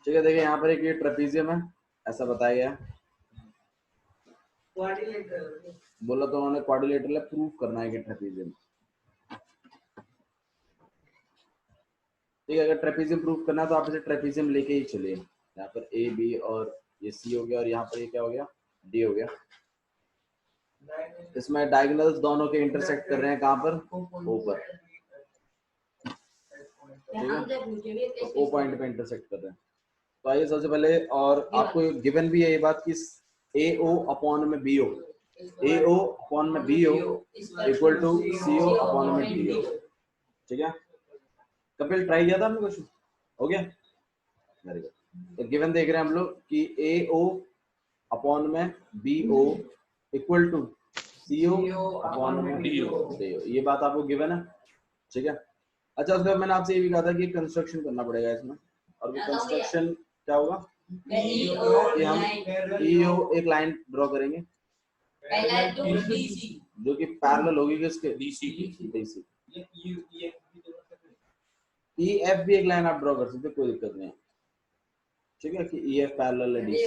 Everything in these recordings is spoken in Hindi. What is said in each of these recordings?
ठीक है, देखिए यहाँ पर एक ये ट्रेपीजियम है, ऐसा बताया गया है। बोला तो उन्होंने क्वाड्रिलेटरल है, प्रूफ करना है कि ट्रेपीजियम। ठीक है, अगर ट्रेपीजियम प्रूफ करना है तो आप इसे ट्रेपीजियम लेके ही चलिए। यहाँ पर ए बी और ये सी हो गया, और यहाँ पर ये क्या हो गया, डी हो गया। इसमें डायगोनल्स दोनों के इंटरसेक्ट कर रहे हैं कहाँ पर, ओ पर। ठीक है, तो ओ पॉइंट पे इंटरसेक्ट कर रहे हैं। तो आइए सबसे पहले, और आपको गिवन भी है ये बात कि ए ओ अपॉन में B O, A O upon में B O equal to C O upon में डी ओ। ठीक है, कपिल ट्राई किया था हमने, क्वेश्चन हो गया, वेरी गुड। तो गिवन देख रहे हैं हम लोग कि ए ओ अपॉन में B O equal to C O upon में डी ओ, ये बात आपको गिवन है। ठीक है, अच्छा उसके बाद मैंने आपसे ये भी कहा था कि कंस्ट्रक्शन करना पड़ेगा इसमें, और वो कंस्ट्रक्शन क्या होगा कि हम ईओ एक लाइन ड्रॉ करेंगे जो कि पैरेलल होगी किसके, डीसी की। ई एफ भी एक लाइन आप ड्रॉ कर सकते, कोई दिक्कत नहीं है। ठीक है, कि ई एफ पैरेलल है डीसी।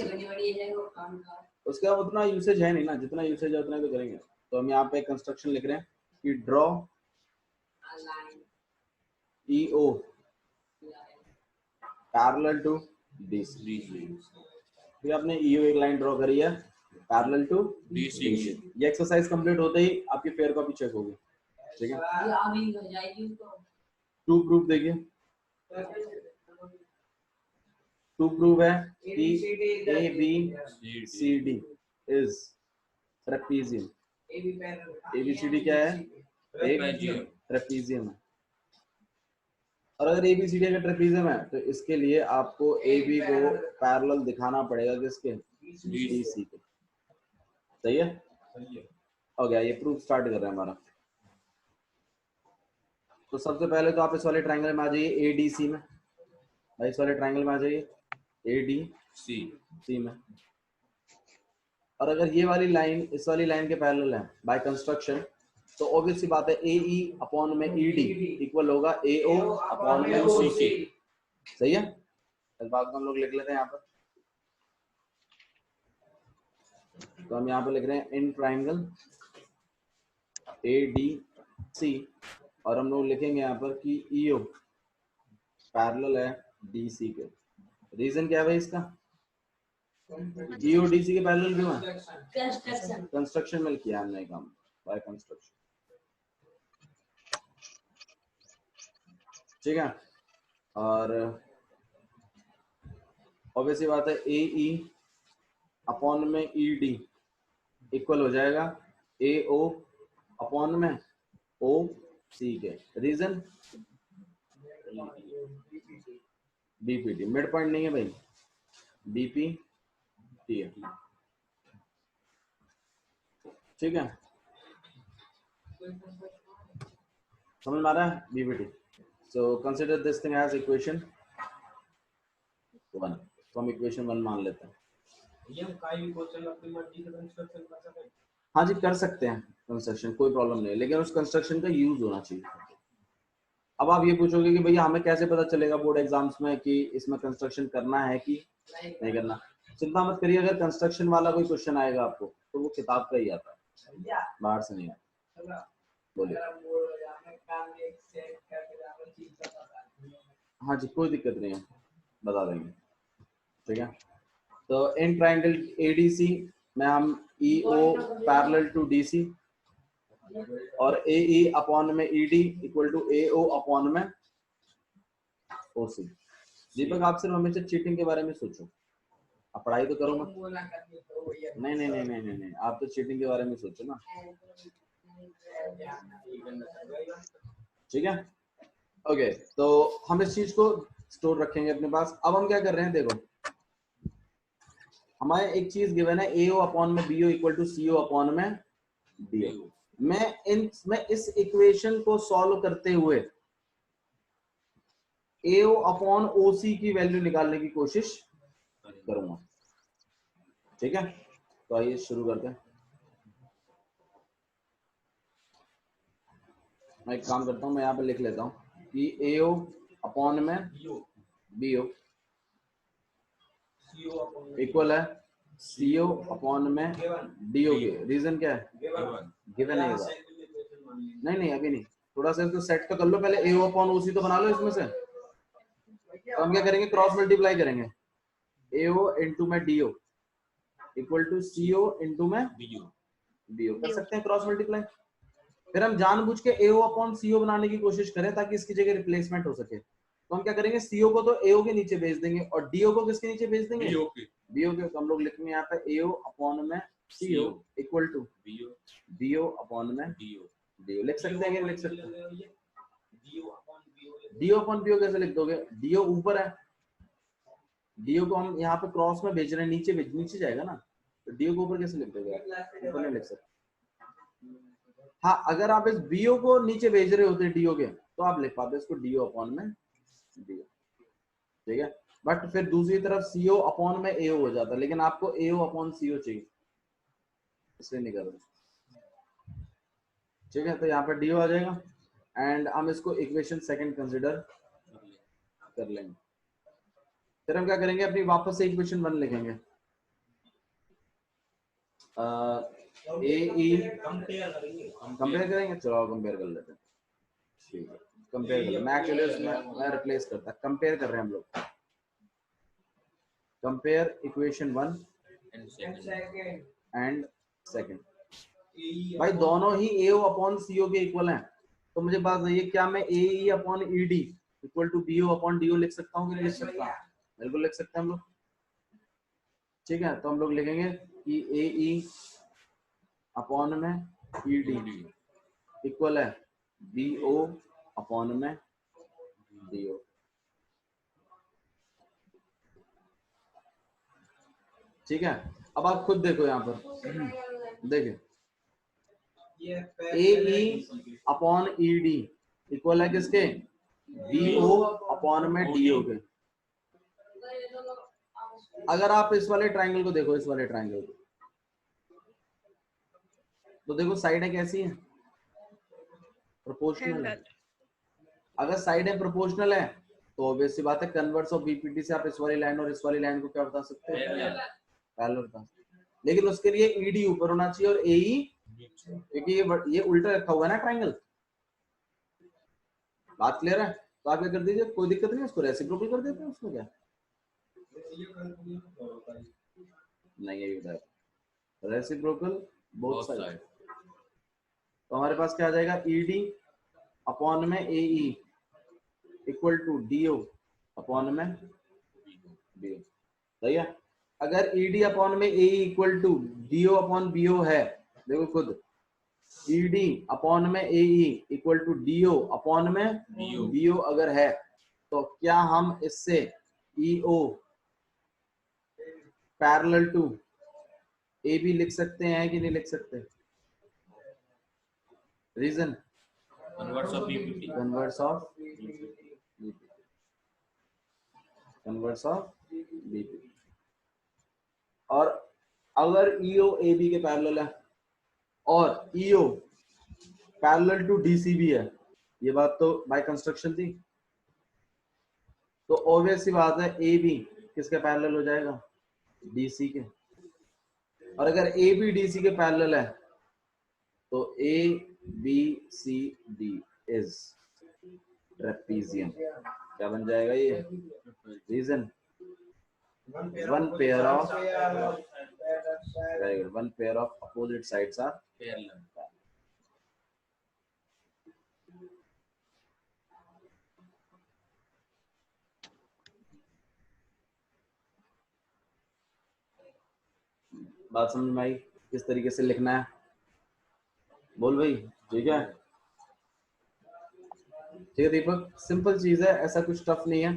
उसका उतना यूसेज है नहीं ना, जितना यूसेज है उतना तो करेंगे। तो हम यहाँ पे कंस्ट्रक्शन लिख रहे हैं कि draw E O parallel to DC. फिर आपने ईओ एक लाइन ड्रॉ करी है पैरेलल टू डीसी। ये एक्सरसाइज कंप्लीट होते ही आपकी फेयर कॉपी चेक होगी। ठीक है, टू प्रूफ देखिए, टू प्रूफ है कि A B C D is trapezium. A B C D क्या है, एक ट्रेपीजियम है। और अगर ए बी सी डी का ट्रेपीजियम है तो इसके लिए आपको ए बी को पैरेलल दिखाना पड़ेगा किसके, डी सी के। सही है, हो गया, ये प्रूफ स्टार्ट कर रहे हैं हमारा। तो सबसे पहले तो आप इस वाले ट्रायंगल में आ जाइए, ए डी सी में। भाई इस वाले ट्रायंगल में आ जाइए, ए डी सी में। और अगर ये वाली लाइन इस वाली लाइन के पैरेलल है बाय कंस्ट्रक्शन, तो ऑब्वियस सी बात है ए ई अपॉन में ई डी इक्वल होगा ए ओ अपॉन में सी सी। सही है, इस बात को हम लोग लिख लेते हैं यहाँ पर। तो हम यहाँ पे लिख रहे हैं in triangle A D C, और हम लोग लिखेंगे यहाँ पर कि ई ओ पैरेलल है डी सी के। रीजन क्या है भाई इसका, जीओडीसी के पैरेलल क्यों है, कंस्ट्रक्शन में किया हमने काम, बाय कंस्ट्रक्शन। ठीक है, और ऑब्वियसली बात है ए ई अपॉन में ई डी इक्वल हो जाएगा ए ओ अपॉन में ओ सी के। रीजन बीपीटी, मिड पॉइंट नहीं है भाई, बीपी टी है। ठीक है, समझ में आ रहा है, BPT. So consider this thing as equation 1, तो हम इक्वेशन 1 मान लेते हैं। हाँ जी, कर सकते हैं कंस्ट्रक्शन, कोई प्रॉब्लम नहीं है, लेकिन उस कंस्ट्रक्शन का यूज होना चाहिए। अब आप ये पूछोगे कि भैया हमें कैसे पता चलेगा बोर्ड एग्जाम्स में कि इसमें कंस्ट्रक्शन करना है कि नहीं करना। चिंता मत करिए, अगर कंस्ट्रक्शन वाला कोई क्वेश्चन आएगा आपको तो वो किताब का ही आता है, बाहर से नहीं आता। बोलिए। हाँ जी, कोई दिक्कत नहीं है, बता देंगे। ठीक है, तो इन ट्रायंगल एडीसी में हम E O parallel to DC और ए ई अपॉन में E D equal to A O upon में ओ सी। दीपक, आप सिर्फ हमेशा चीटिंग के बारे में सोचो, आप पढ़ाई तो करो मत। नहीं नहीं नहीं नहीं नहीं नहीं, आप तो चीटिंग के बारे में सोचो ना। ठीक है, ओके, तो हम इस चीज को स्टोर रखेंगे अपने पास। अब हम क्या कर रहे हैं, देखो हमारे एक चीज गिवन है ए ओ अपॉन में B O equal to C O upon में डी ओ। मैं इस इक्वेशन को सॉल्व करते हुए ए ओ अपॉन ओ सी की वैल्यू निकालने की कोशिश करूंगा। ठीक है, तो आइए शुरू करते हैं। मैं एक काम करता हूँ, मैं यहाँ पे लिख लेता हूँ कि ए ओ अपॉन में बी ओ इक्वल है CO अपॉन में DO के। रीजन क्या है? गिवन है ये बात। नहीं अभी नहीं, थोड़ा सा इसको सेट तो कर लो पहले। AO अपॉन OC तो बना लो इसमें से। तो हम क्या करेंगे, क्रॉस मल्टीप्लाई करेंगे। AO इंटू में DO equal to CO into में BO कर सकते हैं क्रॉस मल्टीप्लाई। फिर हम जानबूझ के AO अपॉन CO बनाने की कोशिश करें ताकि इसकी जगह रिप्लेसमेंट हो सके। तो हम क्या करेंगे, CO को तो AO के नीचे भेज देंगे और DO को किसके नीचे भेज देंगे? BO के। तो हम लोग लिखेंगे यहाँ पे AO अपॉन में CO equal to BO upon में DO। लिख सकते हैं, लिख सकते हैं। DO अपॉन BO कैसे लिख दोगे? DO ऊपर है, DO को हम यहाँ पे क्रॉस में भेज रहे हैं, नीचे जाएगा ना, तो DO को ऊपर कैसे लिख दोगे? ऊपर नहीं लिख सकते। हाँ, अगर आप इस BO को नीचे भेज रहे होते DO के तो आप लिख पाते इसको DO अपॉन में DO, ठीक है। बट फिर दूसरी तरफ CO अपॉन में AO हो जाता है, लेकिन आपको AO अपॉन CO चाहिए, इसलिए नहीं कर रहे, ठीक है। तो यहाँ पे DO आ जाएगा एंड हम इसको इक्वेशन सेकंड कंसिडर कर लेंगे। फिर हम क्या करेंगे, अपनी वापस से इक्वेशन 1 लिखेंगे। AE कंपेयर करेंगे, चलो कंपेयर कर लेते हैं, ठीक है। कंपेयर कर, मैं एक्चुअली उसमें मैं रिप्लेस करता, कंपेयर कर रहे हैं हम लोग। Compare equation 1 and second. भाई दोनों ही AO अपॉन CO के इक्वल हैं, तो मुझे बात बताइए, क्या मैं AE upon ED equal to BO upon DO लिख सकता हूँ कि नहीं लिख सकता? बिल्कुल लिख सकते हैं हम लोग, ठीक है। तो हम लोग लिखेंगे कि AE अपॉन में ED इक्वल है BO अपॉन में DO। ठीक है। अब आप खुद देखो यहाँ पर, देखिए AE अपॉन ED इक्वल है किसके? BO अपॉन में DO के। अगर आप इस वाले ट्राइंगल को देखो, इस वाले ट्राइंगल को, तो देखो साइडें कैसी हैं? प्रोपोर्शनल है। अगर साइडें प्रोपोर्शनल है तो ऑब्वियस सी बात है, कन्वर्स ऑफ BPT से आप इस वाली लाइन और इस वाली लाइन को क्या बता सकते हो? पैरेलल बता सकते हो। लेकिन उसके लिए ED ऊपर होना चाहिए और AE, क्योंकि ये उल्टा रखा हुआ है ना ट्राइंगल। बात क्लियर है? तो आप क्या कर दीजिए, कोई दिक्कत नहीं, उसको रेसिप्रोकल कर देते हैं, उसमें क्या नहीं है, ये रेसिप्रोकल बोथ साइड। तो हमारे पास क्या आ जाएगा, ED अपॉन में AE equal to DO upon में BO, सही है। अगर ED अपॉन में AE equal to DO upon BO है, देखो खुद, ED अपॉन में AE equal to DO upon में BO अगर है, तो क्या हम इससे EO पैरेलल टू AB लिख सकते हैं कि नहीं लिख सकते? Reason, converse of BPT, converse of BPT। और अगर EO AB के पैरेलल है और EO पैरेलल टू DC भी है, ये बात तो बाय कंस्ट्रक्शन थी, तो ऑब्वियस सी बात है AB किसके पैरेलल हो जाएगा? DC के। और अगर AB DC के पैरेलल है तो ABCD इज ट्रेपेजियम। क्या बन जाएगा ये? Reason, one pair of opposite sides are parallel. बात समझ में आई किस तरीके से लिखना है? बोल भाई, ठीक है? ठीक है दीपक, सिंपल चीज है, ऐसा कुछ टफ नहीं है,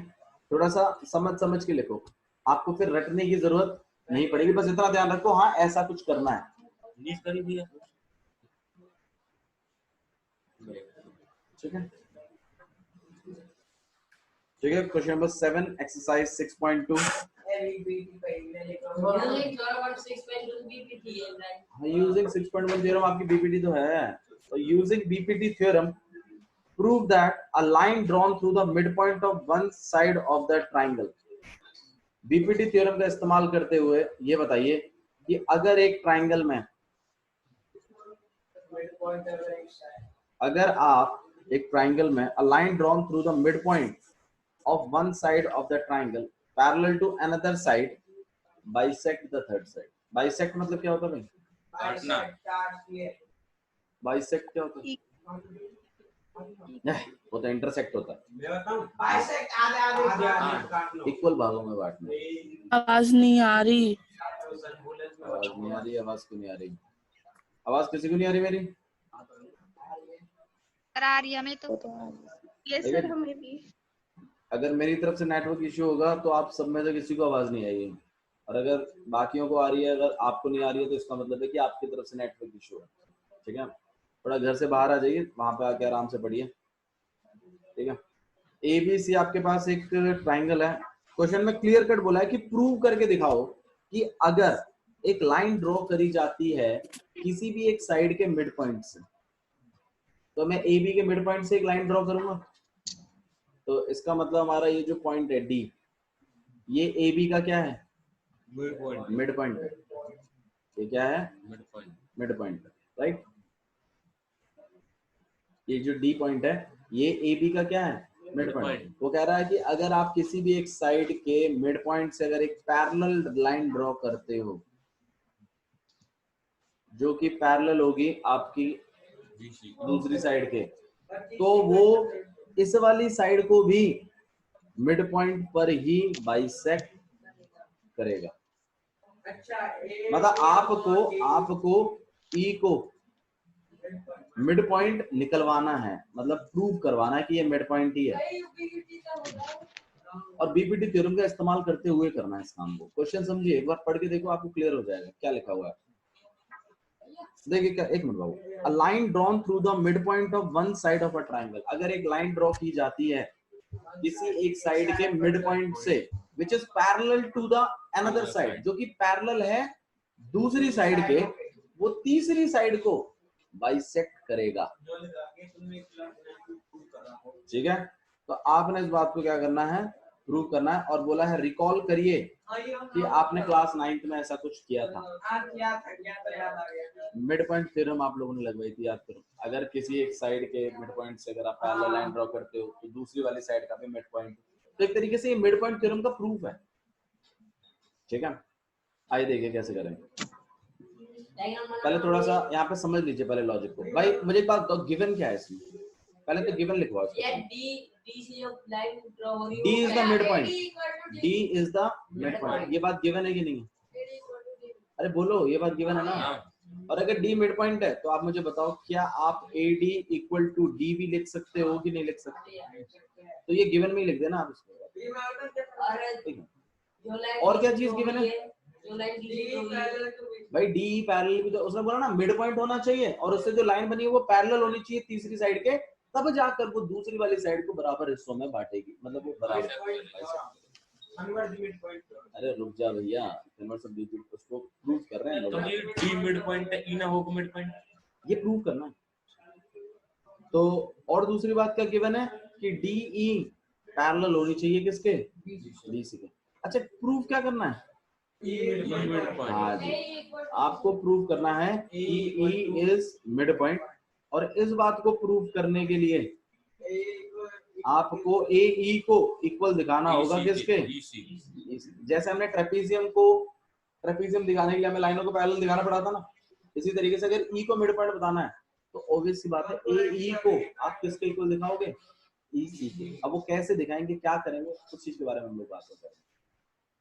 थोड़ा सा समझ के लिखो, आपको फिर रटने की जरूरत नहीं पड़ेगी, बस इतना ध्यान रखो, हाँ ऐसा कुछ करना है। ठीक है, ठीक है। Question number 7, exercise 6.2। Using 6.1 theorem, आपकी बीपीटी तो है। तो using BPT theorem prove that a line drawn through the midpoint of one side of the triangle BPT theorem का इस्तेमाल करते हुए ये बताइए कि अगर एक ट्राइंगल में, अगर आप एक ट्राइंगल में a line drawn through the midpoint of one side of the triangle parallel to another side bisect the third side. Bisect मतलब क्या होता है भाई? Bisect क्या होता है? वो तो इंटरसेक्ट होता है, इक्वल भागों में बांटना। आवाज नहीं आ रही। आवाज नहीं आ रही, आवाज क्यों नहीं आ रही? आवाज किसी को नहीं आ रही मेरी? आ रही है हमें तो। ये सर हमें भी। अगर मेरी तरफ से नेटवर्क इश्यू होगा तो आप सब में से किसी को आवाज नहीं आएगी, और अगर बाकियों को आ रही है, अगर आपको नहीं आ रही है तो इसका मतलब है कि आपकी तरफ से नेटवर्क इश्यू है। ठीक है, थोड़ा घर से बाहर आ जाइए, वहां पे आके आराम से पढ़िए। ठीक है, एबीसी आपके पास एक ट्राइंगल है। क्वेश्चन में क्लियर कट बोला है कि प्रूव करके दिखाओ कि अगर एक लाइन ड्रॉ करी जाती है किसी भी एक साइड के मिड पॉइंट से, तो मैं ए बी के मिड पॉइंट से एक लाइन ड्रॉ करूंगा, तो इसका मतलब हमारा ये जो पॉइंट है डी, ये ए बी का क्या है? Mid point. ये क्या है? Mid point, right. ये जो डी पॉइंट है ये ए बी का क्या है? Mid point. वो कह रहा है कि अगर आप किसी भी एक साइड के मिड पॉइंट से अगर एक पैरेलल लाइन ड्रॉ करते हो जो कि पैरेलल होगी आपकी दूसरी साइड के, तो वो इस वाली साइड को भी मिड पॉइंट पर ही बाइसेक्ट करेगा। मतलब आपको ई को मिड पॉइंट निकलवाना है, मतलब प्रूव करवाना है कि ये मिड पॉइंट ही है, और बीपीटी थ्योरम का इस्तेमाल करते हुए करना है इस काम को। क्वेश्चन समझिए, एक बार पढ़ के देखो, आपको क्लियर हो जाएगा क्या लिखा हुआ है। देखिए क्या, एक minute Babu. A line drawn through the mid point of one side of a triangle, अगर एक लाइन ड्रॉ की जाती है किसी एक साइड के मिड पॉइंट से which is parallel to the another side, जो कि पैरेलल है दूसरी साइड के, वो तीसरी साइड को बाइसेक्ट करेगा। ठीक है, तो आपने इस बात को क्या करना है? प्रूव करना है। और बोला है रिकॉल करिए कि आपने क्लास 9th में ऐसा कुछ किया था, मिड पॉइंट थ्योरम आप लोगों ने लगवाई थी, याद करो। अगर किसी एक साइड के मिड पॉइंट से अगर आप पैरेलल लाइन ड्रॉ करते हो तो दूसरी वाली साइड का भी मिड पॉइंट, तो एक तरीके से ये मिड पॉइंट थ्योरम का प्रूफ है। ठीक है, आइए देखिए कैसे करेंगे। पहले थोड़ा सा यहाँ पे समझ लीजिए पहले लॉजिक को। भाई मुझे एक बात बताओ, गिवन क्या है इसमें? पहले तो गिवन लिखवाओ। D is the mid point, D is the mid point, ये बात गिवन है कि नहीं? अरे बोलो, ये बात गिवन है ना? और अगर डी मिड पॉइंट है तो आप मुझे बताओ, क्या आप A D equal to D भी लिख सकते हो कि नहीं लिख सकते? तो ये गिवन में ही लिख देना आप इसको। और क्या चीज गिवन है भाई? डी पैरेलल भी तो उसने बोला ना, मिड पॉइंट होना चाहिए और उससे जो लाइन बनी है वो पैरेलल होनी चाहिए तीसरी साइड के, तब जाकर वो दूसरी वाली साइड को बराबर हिस्सों में बांटेगी, मतलब वो बराबर। अरे रुक जा भैया, उसको प्रूव कर रहे हैं लोग। तो ये डी मिड पॉइंट है, ई ना हो मिड पॉइंट, ये प्रूव करना है। तो और दूसरी बात क्या गिवन है कि डी ई पैरेलल होनी चाहिए किसके? बीसी के। अच्छा, प्रूव क्या करना है? हाँ जी, आपको प्रूव करना है ई इज मिड पॉइंट, और इस बात को प्रूव करने के लिए आपको ए ई को इक्वल दिखाना होगा किसके? जैसे हमने ट्रेपीजियम दिखाने के लिए हमें लाइनों को पैरेलल दिखाना पड़ा था ना, इसी तरीके से अगर ई को मिड पॉइंट बताना है तो ऑब्वियस सी बात है ए ई को आप किसके इक्वल दिखाओगे? ई सी के। अब वो कैसे दिखाएंगे, क्या करेंगे, उस चीज के बारे में हम लोग बात करेंगे।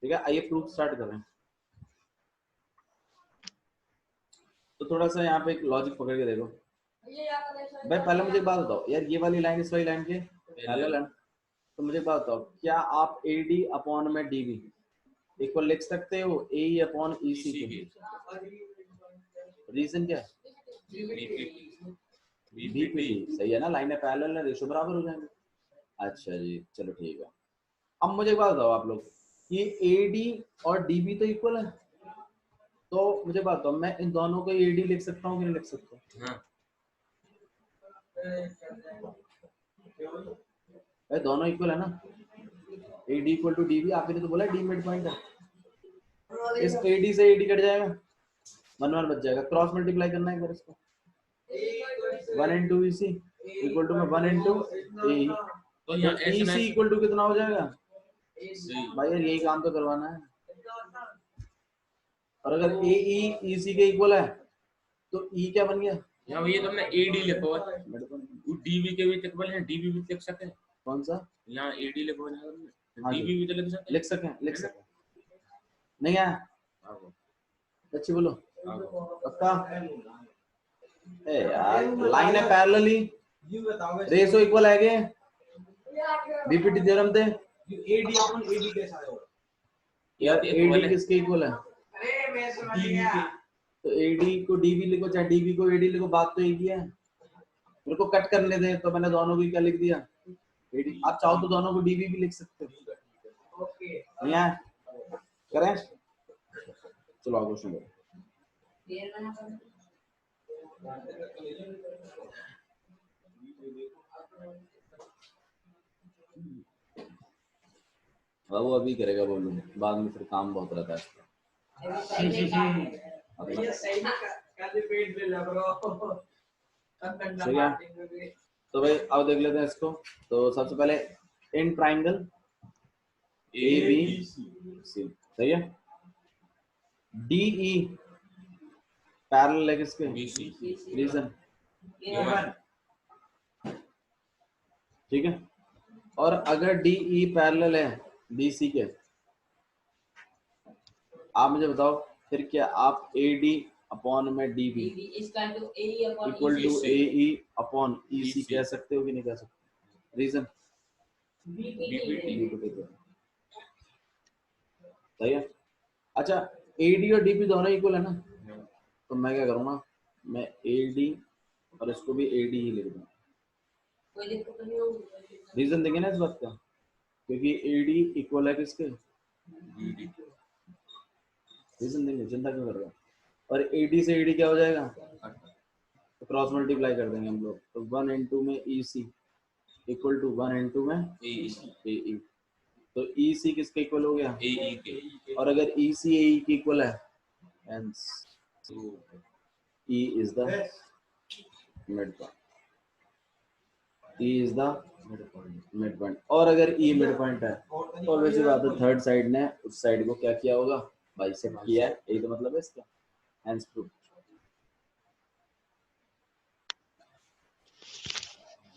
ठीक है, आइए प्रूफ स्टार्ट करें। तो थोड़ा सा यहाँ पे एक लॉजिक पकड़ के देखो भाई। पहले मुझे एक बात बताओ यार, ये वाली लाइन इस वाली लाइन के पैरेलल है, तो मुझे बात बताओ, क्या आप ए डी अपॉन में डी बी इक्वल लिख सकते हो ए ई अपॉन ई सी के? रीजन क्या है? बीपीटी सही है ना, लाइनें पैरेलल है, रेशो बराबर हो जाएंगे। अच्छा जी, चलो ठीक है। अब मुझे एक बात बताओ आप लोग, ये ए डी और डी बी तो इक्वल है, तो मुझे बात बताओ, मैं इन दोनों को ए डी लिख सकता हूँ कि नहीं लिख सकता? भाई दोनों इक्वल है ना, AD इक्वल टू DB, आपने तो बोला डी मिड पॉइंट है, इस AD से AD कट जाएगा, 1 1 बच जाएगा, क्रॉस मल्टीप्लाई करना है फिर इसको, 1 into EC इक्वल टू में 1 into AE, तो यहाँ तो EC इक्वल टू कितना हो जाएगा भाई यार, यही काम तो करवाना है। और अगर AE EC के इक्वल है तो E क्या बन गया, यहाँ ये तो हमने AD लिखा हुआ है, DB के भी इक्वल है, DB भी लिख सकते हैं, कौन सा, यहाँ AD लिखा हुआ है, हाँ जी। DB भी तो लिख सकते हैं, लिख सकें नहीं है, अच्छी बोलो पक्का, ए यार लाइन है पैरेलल ही, रेशो इक्वल है के बीपीटी थ्योरम थे AD अपन AD कैसा है यार, AD किसके इक्वल है, अरे मैं समझ गया, तो AD को DB लिखो चाहे DB को AD लिखो, बात तो एक ही है, मेरे को कट करने दे, तो मैंने दोनों को क्या लिख दिया AD, आप चाहो तो दोनों को DB भी लिख सकते हो, ओके नहीं है, करें, चलो आगे क्वेश्चन करो। वो अभी करेगा, बोलूं बाद में फिर काम बहुत रहता है इसका। ये सही में कैसे पेट ले लग रहा हो, ठीक है, तो भाई अब देख लेते हैं इसको। तो सबसे पहले इन ट्राइंगल ABC सही है, DE पैरेलल है किसके, रीजन, ठीक है, और अगर DE पैरेलल है BC के, आप मुझे बताओ फिर क्या आप AD अपॉन में DB equal to AE upon EC कह सकते हो कि नहीं कह सकते, रीजन सही है। अच्छा AD और DB दोनों इक्वल है ना, तो मैं क्या करूँगा, मैं AD और इसको भी AD ही लिख दूंगा, रीजन देंगे ना इस बात का, क्योंकि AD इक्वल है किसके, रीजन देंगे, चिंता क्यों कर रहे हो, और AD से AD क्या हो जाएगा, तो क्रॉस मल्टीप्लाई कर देंगे हम लोग, तो 1 into में EC इक्वल टू 1 into में AE, तो EC किसके इक्वल हो गया, AE के, और अगर EC AE के इक्वल है, hence E is the midpoint, E is the midpoint, और अगर E midpoint है तो वैसे बात है थर्ड साइड ने उस साइड को क्या किया होगा, बाइसेक्ट किया है, यही तो मतलब है इसका, hence proof।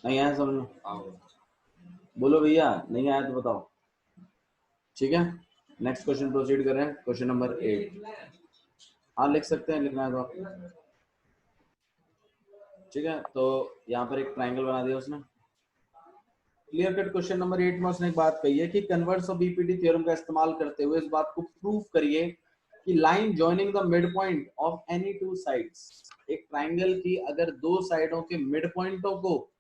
नहीं आया समझ में, बोलो भैया नहीं आया तो बताओ, ठीक है। नेक्स्ट क्वेश्चन प्रोसीड कर रहे हैं, क्वेश्चन नंबर 8, हाँ लिख सकते हैं, लिखना है तो ठीक है। तो यहाँ पर एक ट्राइंगल बना दिया उसने, क्लियर कट। क्वेश्चन नंबर 8 में उसने एक बात कही है कि कन्वर्स ऑफ बीपीटी थ्योरम का इस्तेमाल करते हुए इस बात को प्रूव करिए कि line joining the mid point of any two sides, एक ट्राइंगल की अगर दो साइडों के मिड पॉइंटों को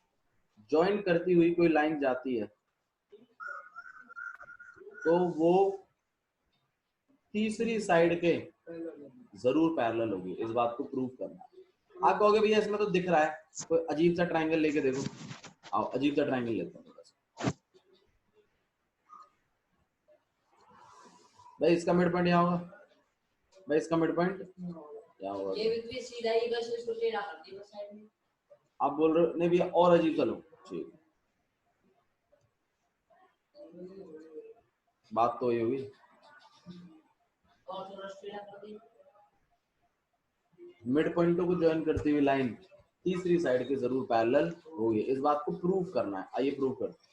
ज्वाइन करती हुई कोई लाइन जाती है तो वो तीसरी साइड के जरूर पैरेलल होगी, इस बात को प्रूव करना है। आप कहोगे भैया इसमें तो दिख रहा है, कोई अजीब सा ट्राइंगल लेके देखो, आओ अजीब सा ट्राइंगल लेते हैं थोड़ा सा, भाई इसका मिड पॉइंट यहाँ होगा, भाई इसका मिड पॉइंट यहाँ होगा, आप बोल रहे हो नहीं भैया और अजीब सा लो, ठीक बात तो ये हुई, मिड पॉइंटों को ज्वाइन करती हुई लाइन तीसरी साइड के जरूर पैरेलल होगी, इस बात को प्रूव करना है। आइए प्रूव करते हैं।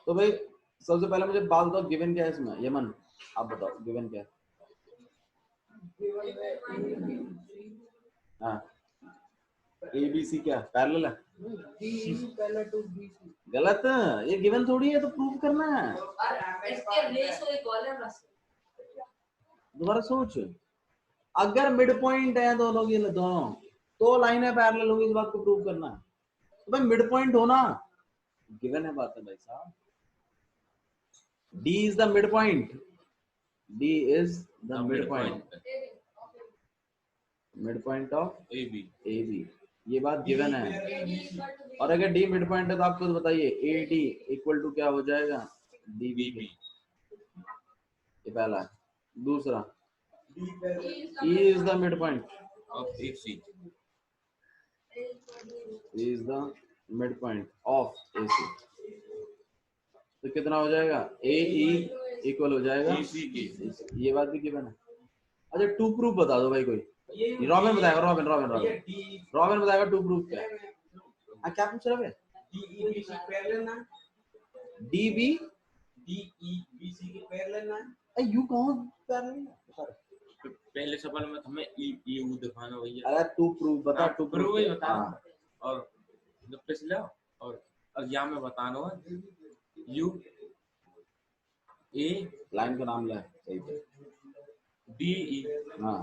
तो भाई सबसे पहले मुझे बात बताओ गिवन क्या है इसमें, यमन आप बताओ गिवन क्या है। हाँ ABC क्या पैरेलल है, गलत, ये गिवन थोड़ी है तो प्रूव करना है, दोबारा सोच, अगर मिड पॉइंट है दोनों की, दोनों तो लाइनें पैरेलल होगी, इस बात को प्रूव करना है। तो भाई मिड पॉइंट होना गिवन है बात है भाई साहब, D is the midpoint, D is the midpoint of AB, ये बात गिवन है। और अगर डी मिड पॉइंट है तो आप खुद बताइए ए डी इक्वल टू क्या हो जाएगा, डी बी। ये पहला है। दूसरा E is the midpoint of AC. E is the midpoint of AC। तो कितना हो जाएगा, AE इक्वल हो जाएगा AC की। ये बात भी गिवन है। अच्छा टू प्रूफ बता दो भाई कोई, रॉबिन बताएगा, रॉबिन बताएगा टू प्रूफ क्या है। क्या पूछ रहे हैं, DB DEBC के पैरेलल ना, यू कौन पैरेलल, पहले सवाल में हमें EU दिखाना भैया। अरे टू प्रूफ बता, टू प्रूफ ही बता। हाँ। और जो पिछला और यहाँ में बताना है U A लाइन का नाम ले सही से। DE हाँ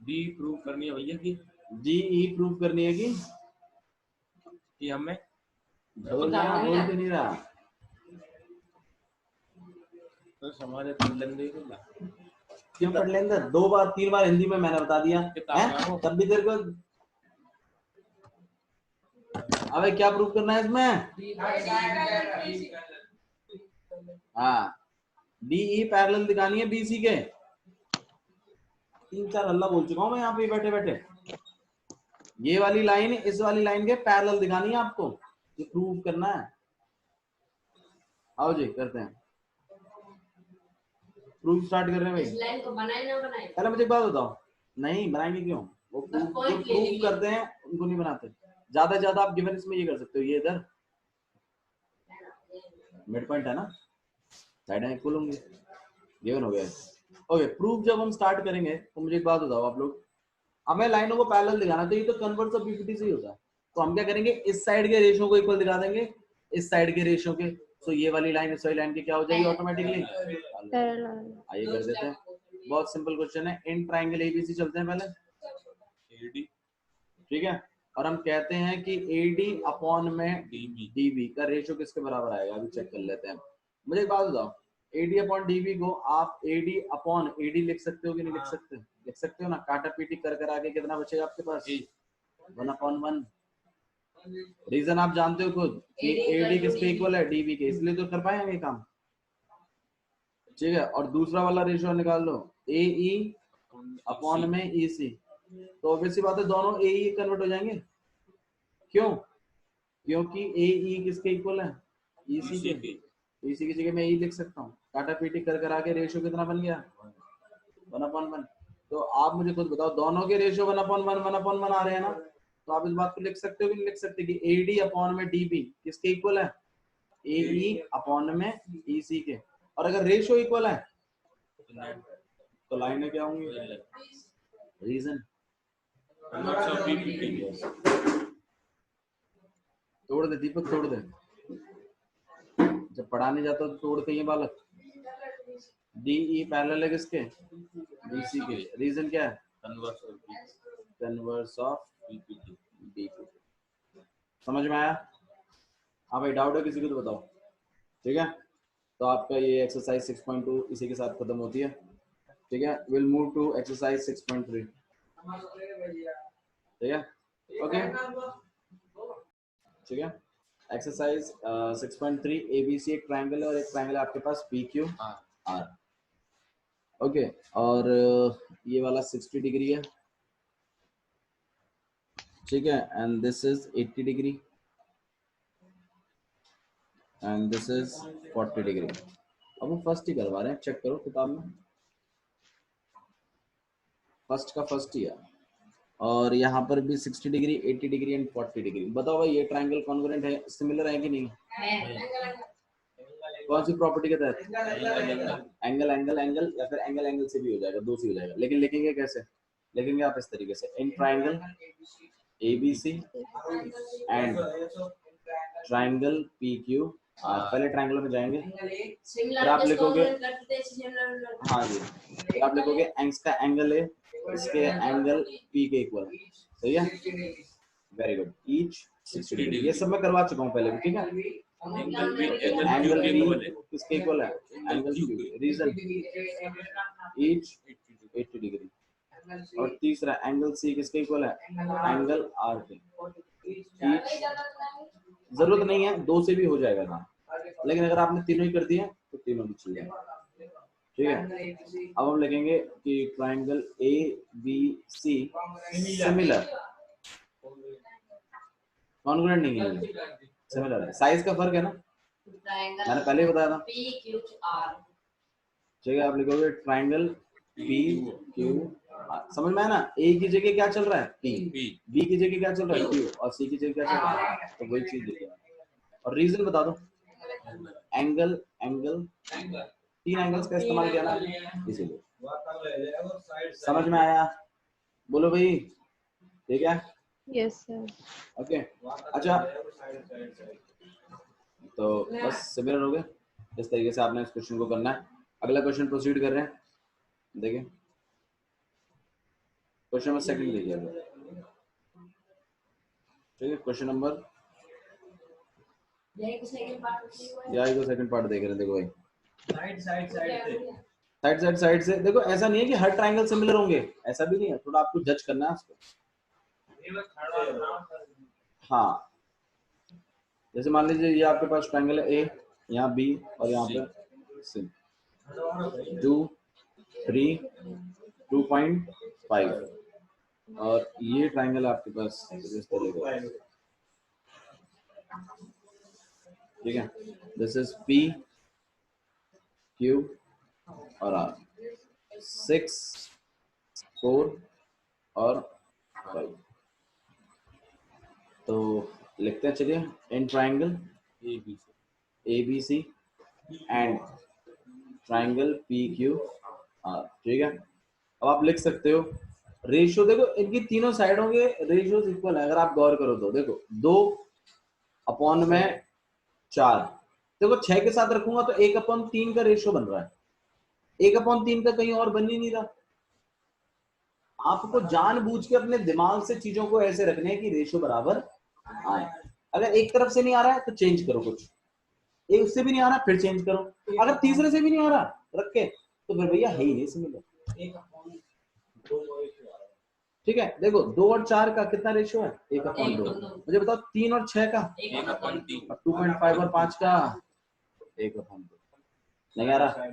D प्रूव करनी है भैया की DE प्रूफ करनी है कि हमें बोल तो नहीं रहा तो हमारे पढ़ लेंगे क्यों पढ़ लेंगे, 2 बार 3 बार हिंदी में मैंने बता दिया है, तब भी तेरे को अबे क्या प्रूफ करना है इसमें। हाँ DE पैरेलल दिखानी है BC के। 3-4 हल्ला बोल चुका हूं मैं यहाँ पे बैठे बैठे। ये वाली लाइन इस वाली लाइन के पैरेलल दिखानी है आपको, ये प्रूफ करना है। आओ जी करते हैं, प्रूफ स्टार्ट कर रहे हैं भाई। लाइन को बनाए ना बनाए, पहले मुझे एक बात बताओ, नहीं बनाएंगे क्यों, वो प्रूफ करते हैं उनको नहीं बनाते। ज्यादा से ज्यादा आप गिवन इसमें ये कर सकते हो, ये इधर मिड पॉइंट है ना, साइड है इक्वल होंगे, गिवन हो गया। ओके प्रूफ जब हम स्टार्ट करेंगे तो मुझे एक बात बताओ आप लोग, हमें लाइनों को पैरेलल दिखाना, तो ये तो कन्वर्स ऑफ बीपीटी से ही होता है। तो हम क्या करेंगे, इस साइड के रेशियो को इक्वल दिखा देंगे इस साइड के रेशियो के, तो ये वाली लाइन इस वाली लाइन की क्या हो जाएगी ऑटोमेटिकली। आइए कर देते हैं, बहुत सिंपल क्वेश्चन है। इन ट्राइंगल एबीसी चलते हैं पहले, AD ठीक है, और हम कहते हैं कि AD अपॉन में DB का रेशियो किसके बराबर आएगा, अभी चेक कर लेते हैं। मुझे एक बात बताओ, AD अपॉन DB को आप AD अपॉन AD लिख सकते हो कि नहीं लिख सकते, लिख सकते हो ना। काटा पीटी कर आगे कितना बचेगा आपके पास, 1/1। रीजन आप जानते हो खुद कि AD किसके इक्वल है, DB के, इसलिए तो कर पाएंगे काम, ठीक है। और दूसरा वाला रेशियो निकाल लो, AE अपॉन में EC, तो ऑब्वियसली बात है दोनों AE कन्वर्ट हो जाएंगे। क्यों, क्योंकि AE किसके इक्वल है, EC के। EC की जगह मैं E लिख सकता हूँ, काटा पीटी कर आके रेशियो कितना बन गया, 1/1। तो आप मुझे खुद बताओ, दोनों के रेशियो 1/1 आ रहे हैं ना, तो आप इस बात को लिख सकते हो कि नहीं लिख सकते कि AD अपॉन में DB किसके इक्वल है, AE अपॉन में EC के। और अगर रेशियो इक्वल है तो लाइनें क्या होंगी, रीजन तोड़ दे दीपक, तोड़ दे, जब पढ़ाने जाता तो तोड़ते ही बालक। DE पैरेलल है किसके, BC के। रीजन क्या है, कन्वर्स ऑफ BPT। समझ में आया, हाँ भाई डाउट है किसी को तो बताओ, ठीक है। तो आपका ये एक्सरसाइज 6.2 इसी के साथ खत्म होती है, ठीक है। विल मूव टू एक्सरसाइज 6.3, ठीक है, ओके, ठीक है। एक्सरसाइज 6.3 ABC एक ट्रायंगल है और एक ट्रायंगल है आपके पास PQR, ओके। और ये वाला 60 डिग्री है, ठीक है, and this is 80 degree and this is 40 degree. अब हम फर्स्ट ही करवा रहे हैं, चेक करो किताब में, फर्स्ट का फर्स्ट ही है। और यहाँ पर भी 60 डिग्री 80 डिग्री एंड 40 डिग्री। बताओ भाई ये ट्रायंगल कॉन्ग्रुएंट है, सिमिलर है कि नहीं है, कौन सी प्रॉपर्टी के तहत, एंगल एंगल एंगल, या फिर एंगल एंगल से भी हो जाएगा, दो से हो जाएगा। लेकिन लिखेंगे कैसे, लिखेंगे आप इस तरीके से, in triangle ABC and triangle PQR। पहले ट्रायंगल में जाएंगे, फिर आप लिखोगे, हाँ जी, फिर आप लिखोगे एंग्स का एंगल है इसके एंगल P के इक्वल, सही है, वेरी गुड, ईच 60 डिग्री। ये सब मैं करवा चुका हूँ पहले भी, ठीक है। एंगल P किसके इक्वल है, angle Q। Reason each 80 degree, और तीसरा एंगल सी किसके इक्वल है? एंगल आर के। जरूरत नहीं है, दो से भी हो जाएगा काम, लेकिन अगर आपने तीनों ही कर दिए तो तीनों भी चल जाएगा। ठीक है, अब हम लिखेंगे कि triangle A B C similar, congruent नहीं है, सिमिलर है, साइज का फर्क है ना, मैंने पहले ही बताया था। ठीक है, आप लिखोगे ट्राइंगल पी क्यू आर, समझ में आया ना? ए की जगह क्या चल रहा है? पी, बी की जगह क्या चल रहा है? क्यू, और सी की जगह क्या चल रहा है? तो वही चीज लिखेगा। और रीजन बता दो, एंगल एंगल तीन एंगल्स का इस्तेमाल किया ना, इसीलिए। समझ में आया? बोलो भाई, ठीक है? Yes sir. ओके, अच्छा, तो बस सिमिलर हो गए, इस तरीके से आपने इस क्वेश्चन को करना है। अगला क्वेश्चन प्रोसीड कर रहे हैं, देखिए क्वेश्चन नंबर सेकंड देखिए। ठीक है, क्वेश्चन नंबर यही को सेकंड पार्ट देख रहे हैं। देखो भाई, साइड से देखो, ऐसा नहीं है कि हर ट्राइंगल सिमिलर होंगे, ऐसा भी नहीं है, थोड़ा आपको जज करना है उसको। हाँ, जैसे मान लीजिए ये आपके पास ट्राइंगल है ए, यहाँ बी और यहाँ पे सी, 2 3 2.5, और ये ट्राइंगल आपके पास इस तरह का, ठीक है। दिस इज पी क्यू और आर, 6 4 और 5। तो लिखते हैं, चलिए, in triangle A B C and triangle P Q R. ठीक है, अब आप लिख सकते हो रेशियो, देखो इनकी तीनों साइडों के रेशियोज इक्वल है। अगर आप गौर करो तो देखो 2/4, देखो 6 के साथ रखूंगा तो 1/3 का रेशियो बन रहा है, 1/3 का कहीं और बन ही नहीं रहा। आपको जानबूझ के अपने दिमाग से चीजों को ऐसे रखने हैं कि रेशियो बराबर आए। अगर एक तरफ से नहीं आ रहा है तो चेंज करो, कुछ एक उससे भी नहीं आ रहा फिर चेंज करो, अगर तीसरे से भी नहीं आ रहा रख के तो फिर भैया है ही नहीं सिमिलर। ठीक है, देखो 2 और 4 का कितना रेशियो है? 1/2। मुझे बताओ 3 और 6 का? 1/3। 2.5 और 5 का 1/2। नहीं आ रहा?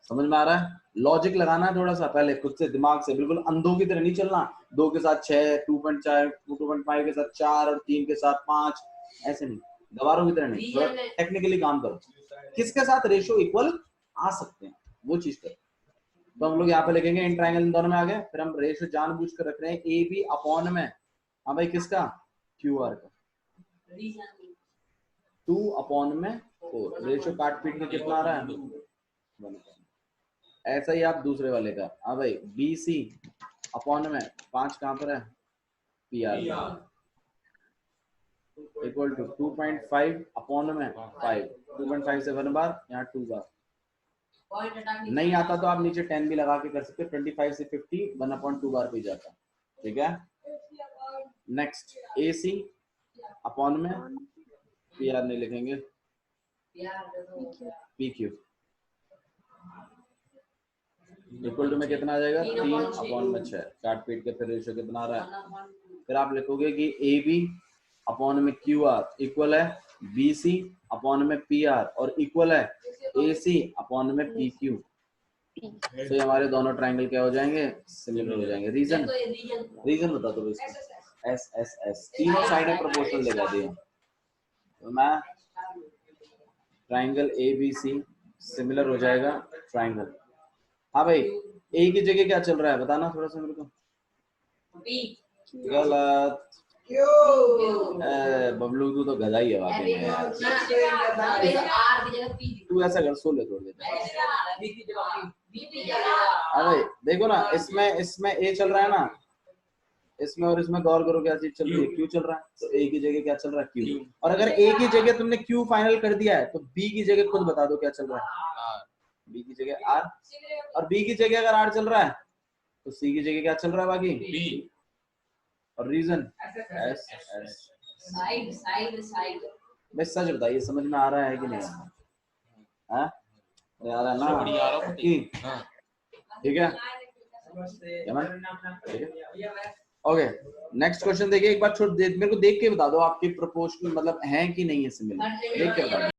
समझ में आ रहा है? लॉजिक लगाना है थोड़ा सा, पहले खुद से दिमाग से, बिल्कुल अंधों की तरह नहीं चलना। 2 के साथ 6, 2.5 के साथ 4 और 3 के साथ 5, ऐसे नहीं, गवारों की तरह नहीं, थोड़ा टेक्निकली काम करो। किसके साथ रेशियो इक्वल आ सकते हैं वो चीज करो। तो हम लोग यहाँ पे लिखेंगे इन ट्राइंगल इन दोनों में आ गए, फिर हम रेशियो जानबूझ कर रख रहे हैं ए बी अपॉन में, हाँ भाई किसका? क्यू आर का, 2/4। रेशियो काट पीट के कितना आ रहा है? 1। ऐसा ही आप दूसरे वाले का, हाँ भाई बी सी अपॉन में 5 कहाँ पर है? P R equal to 2.5 upon में 5, 2.5 से 1 बार, यहाँ 2 बार। नहीं आता तो आप नीचे 10 भी लगा के कर सकते, 25 से 50 1/2 बार पे जाता। ठीक है, नेक्स्ट ए सी अपॉन में पी आर नहीं लिखेंगे, पी क्यू इक्वल टू में कितना आ जाएगा? 3/6। काट पीट के फिर रेशियो कितना आ रहा है? फिर आप लिखोगे कि ए बी अपॉन में क्यू आर इक्वल है बी सी अपॉन में पी आर और इक्वल है ए सी अपॉन में पी क्यू। तो ये हमारे दोनों ट्राइंगल क्या हो जाएंगे? सिमिलर हो जाएंगे। रीजन बता दो इसको। एस एस एस, तीनों साइडें प्रोपोर्शनल लगा दिए। तो मैं triangle A B C similar हो जाएगा ट्राइंगल। हाँ भाई, ए की जगह क्या चल रहा है बताना थोड़ा सा मेरे को। गलत। बबलू तू तो गधा ही है वाकई में यार। तू ऐसा कर, सो ले थोड़ी देर। अरे देखो ना, इसमें ए चल रहा है ना, इसमें और इसमें गौर करो क्या चीज चल रही है? क्यू चल रहा है। तो ए की जगह क्या चल रहा है? क्यू। और अगर ए की जगह तुमने क्यू फाइनल कर दिया है तो बी की जगह खुद बता दो क्या चल रहा है? बी की जगह आर, और बी की जगह अगर आर चल रहा है तो सी की जगह क्या चल रहा है बाकी? बी। और रीजन एस एस। मैं सच बताइए, समझ में आ रहा है कि नहीं आ रहा है? आ रहा है ना? ठीक है, ओके, नेक्स्ट क्वेश्चन देखिए एक बार, मेरे को देख के बता दो आपकी प्रोपोर्शनल मतलब है कि नहीं है सिमिलर, देख के बता दो।